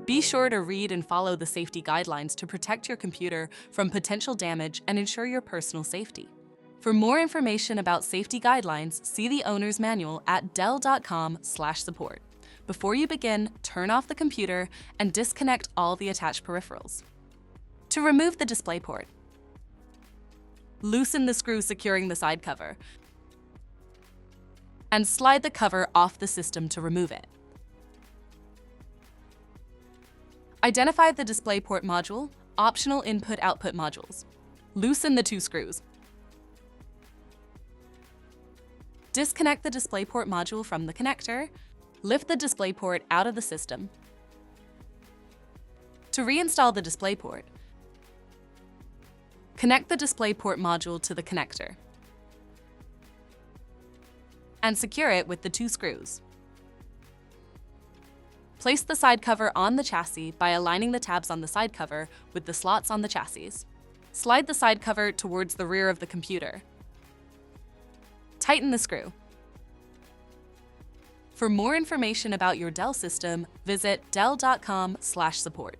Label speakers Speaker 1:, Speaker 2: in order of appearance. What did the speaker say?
Speaker 1: Be sure to read and follow the safety guidelines to protect your computer from potential damage and ensure your personal safety. For more information about safety guidelines, see the owner's manual at dell.com/support. Before you begin, turn off the computer and disconnect all the attached peripherals. To remove the DisplayPort, loosen the screw securing the side cover and slide the cover off the system to remove it. Identify the DisplayPort module, optional input-output modules. Loosen the 2 screws. Disconnect the DisplayPort module from the connector. Lift the DisplayPort out of the system. To reinstall the DisplayPort, connect the DisplayPort module to the connector and secure it with the 2 screws. Place the side cover on the chassis by aligning the tabs on the side cover with the slots on the chassis. Slide the side cover towards the rear of the computer. Tighten the screw. For more information about your Dell system, visit dell.com/support.